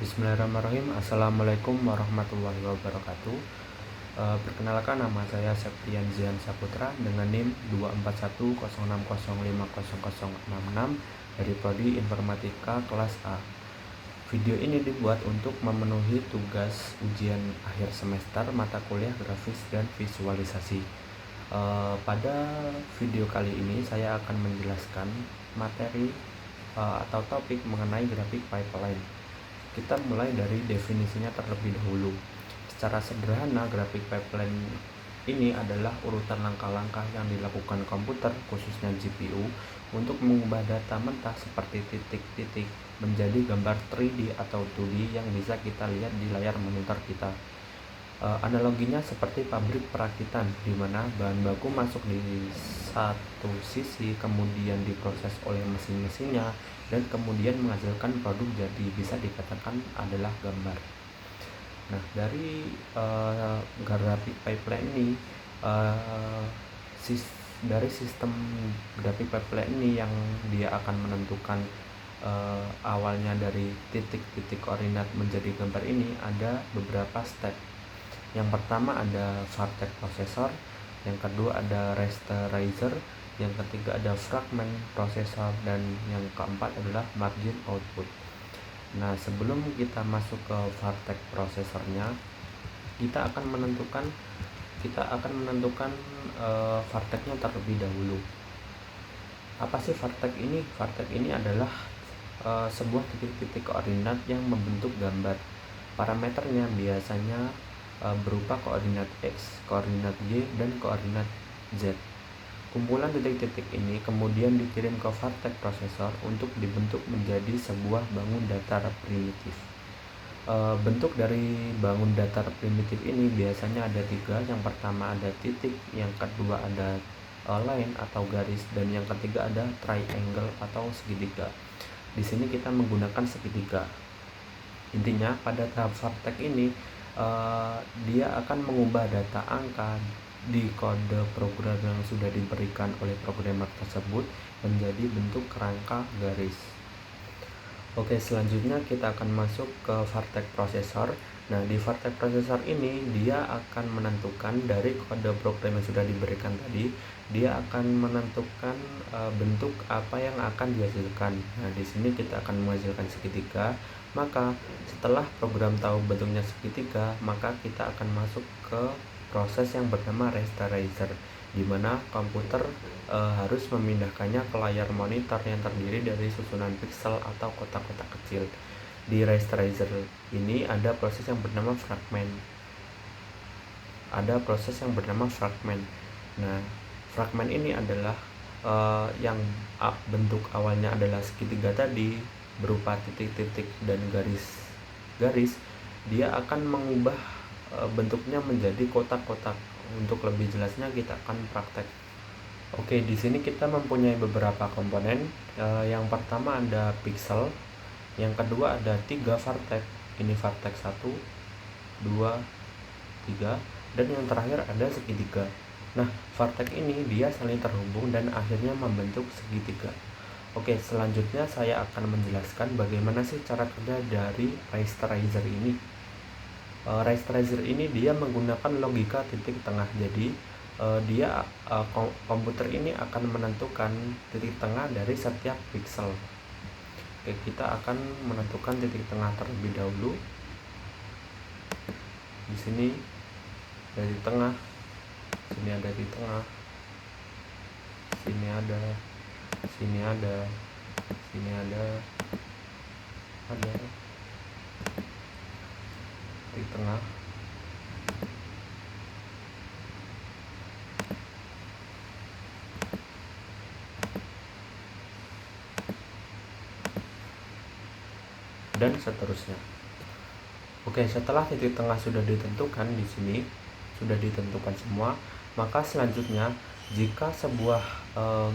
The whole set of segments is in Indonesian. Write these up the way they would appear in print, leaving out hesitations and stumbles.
Bismillahirrahmanirrahim. Assalamualaikum warahmatullahi wabarakatuh. Perkenalkan, nama saya Septian Zian Saputra dengan NIM 24106050066 dari Prodi Informatika kelas A. Video ini dibuat untuk memenuhi tugas ujian akhir semester mata kuliah grafis dan visualisasi. Pada video kali ini saya akan menjelaskan materi atau topik mengenai grafik pipeline. Kita mulai dari definisinya terlebih dahulu. Secara sederhana, grafik pipeline ini adalah urutan langkah-langkah yang dilakukan komputer, khususnya GPU, untuk mengubah data mentah seperti titik-titik menjadi gambar 3D atau 2D yang bisa kita lihat di layar monitor kita. Analoginya seperti pabrik perakitan, di mana bahan baku masuk di satu sisi, kemudian diproses oleh mesin-mesinnya, dan kemudian menghasilkan produk jadi bisa dikatakan adalah gambar. Nah, dari grafik pipeline ini, dari sistem grafik pipeline ini yang dia akan menentukan awalnya dari titik-titik koordinat menjadi gambar ini ada beberapa step. Yang pertama ada Vertex Processor, yang kedua ada Rasterizer, yang ketiga ada Fragment Processor, dan yang keempat adalah Margin Output. Nah, sebelum kita masuk ke Vertex Processornya, kita akan menentukan Vertexnya terlebih dahulu. Apa sih Vertex ini? Vertex ini adalah sebuah titik-titik koordinat yang membentuk gambar. Parameternya biasanya berupa koordinat X, koordinat Y, dan koordinat Z. Kumpulan titik-titik ini kemudian dikirim ke Vertex Processor untuk dibentuk menjadi sebuah bangun datar primitif. Bentuk dari bangun datar primitif ini biasanya ada tiga. Yang pertama ada titik, yang kedua ada line atau garis, dan yang ketiga ada triangle atau segitiga. Di sini kita menggunakan segitiga. Intinya pada tahap Vertex ini dia akan mengubah data angka di kode program yang sudah diberikan oleh programmer tersebut menjadi bentuk kerangka garis. Oke, selanjutnya kita akan masuk ke Vertex Processor. Nah, di Vertex Processor ini dia akan menentukan dari kode program yang sudah diberikan tadi, dia akan menentukan bentuk apa yang akan dihasilkan. Nah, di sini kita akan menghasilkan segitiga. Maka setelah program tahu bentuknya segitiga, maka kita akan masuk ke proses yang bernama Rasterizer, di mana komputer harus memindahkannya ke layar monitor yang terdiri dari susunan pixel atau kotak-kotak kecil. Di Rasterizer ini ada proses yang bernama fragment. Nah, fragment ini adalah yang bentuk awalnya adalah segitiga tadi, berupa titik-titik dan garis-garis. Dia akan mengubah bentuknya menjadi kotak-kotak. Untuk lebih jelasnya kita akan praktek. Oke, di sini kita mempunyai beberapa komponen. Yang pertama ada pixel, yang kedua ada 3 vertex. Ini vertex 1, 2, 3, dan yang terakhir ada segitiga. Nah, vertex ini dia saling terhubung dan akhirnya membentuk segitiga. Oke, selanjutnya saya akan menjelaskan bagaimana sih cara kerja dari Rasterizer ini. Rasterizer ini dia menggunakan logika titik tengah. Jadi komputer ini akan menentukan titik tengah dari setiap pixel. Oke, kita akan menentukan titik tengah terlebih dahulu. Di sini dari tengah, sini ada di tengah, sini ada, sini ada di tengah. Dan seterusnya. Oke, setelah titik tengah sudah ditentukan, di sini sudah ditentukan semua, maka selanjutnya jika sebuah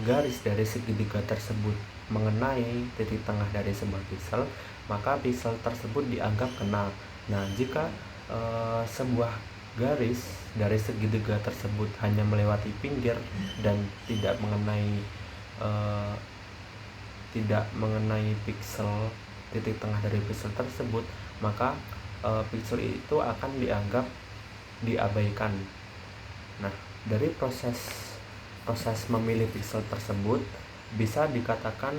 garis dari segitiga tersebut mengenai titik tengah dari sebuah pixel, maka pixel tersebut dianggap kena. Nah, jika sebuah garis dari segitiga tersebut hanya melewati pinggir dan tidak mengenai pixel titik tengah dari pixel tersebut, maka pixel itu akan dianggap diabaikan. Nah, dari proses memilih pixel tersebut bisa dikatakan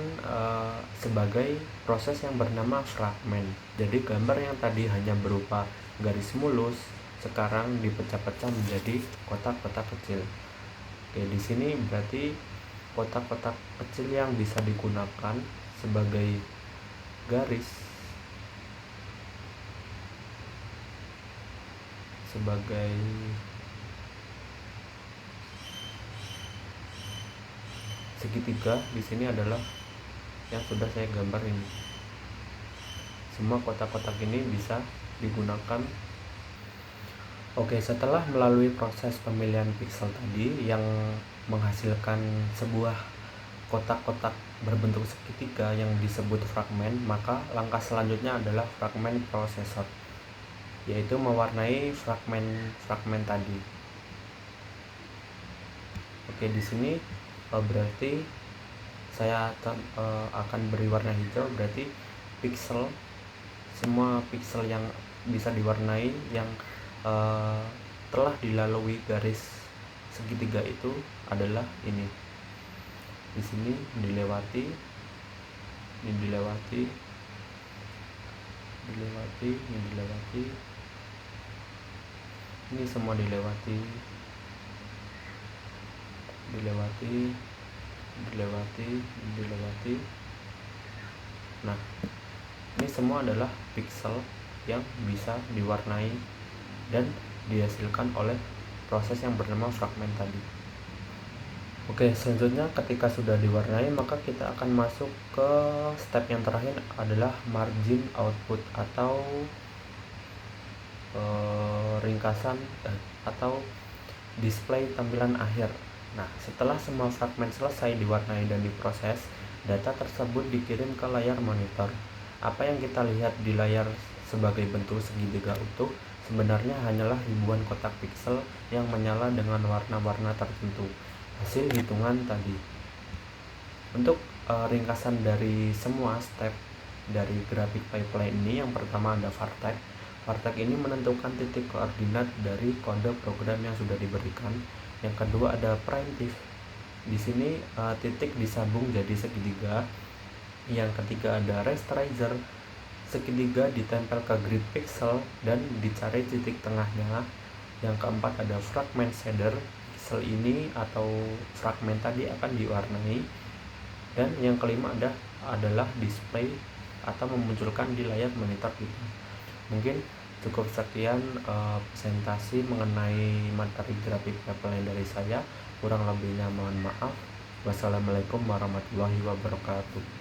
sebagai proses yang bernama fragmen. Jadi gambar yang tadi hanya berupa garis mulus sekarang dipecah-pecah menjadi kotak-kotak kecil. Oke, di sini berarti kotak-kotak kecil yang bisa digunakan sebagai garis, sebagai segitiga di sini adalah yang sudah saya gambar ini. Semua kotak-kotak ini bisa digunakan. Oke, setelah melalui proses pemilihan pixel tadi yang menghasilkan sebuah kotak-kotak berbentuk segitiga yang disebut fragmen, maka langkah selanjutnya adalah fragmen prosesor, yaitu mewarnai fragmen tadi. Oke, di sini berarti saya akan beri warna hijau, berarti semua pixel yang bisa diwarnai yang telah dilalui garis segitiga itu adalah ini. Di sini dilewati, ini semua dilewati. Nah, ini semua adalah pixel yang bisa diwarnai dan dihasilkan oleh proses yang bernama fragmen tadi. Oke, selanjutnya ketika sudah diwarnai, maka kita akan masuk ke step yang terakhir adalah margin output atau ringkasan atau display tampilan akhir. Nah, setelah semua fragmen selesai diwarnai dan diproses, data tersebut dikirim ke layar monitor. Apa yang kita lihat di layar sebagai bentuk segitiga utuh sebenarnya hanyalah ribuan kotak pixel yang menyala dengan warna-warna tertentu, hasil hitungan tadi. Untuk ringkasan dari semua step dari grafik pipeline ini, yang pertama ada Vartex. Vartex ini menentukan titik koordinat dari kode program yang sudah diberikan. Yang kedua ada primitive. Di sini titik disambung jadi segitiga. Yang ketiga ada rasterizer. Segitiga ditempel ke grid pixel dan dicari titik tengahnya. Yang keempat ada fragment shader. Pixel ini atau fragmen tadi akan diwarnai. Dan yang kelima adalah display atau memunculkan di layar monitor kita. Mungkin cukup sekian presentasi mengenai materi grafik pipeline dari saya. Kurang lebihnya mohon maaf. Wassalamualaikum warahmatullahi wabarakatuh.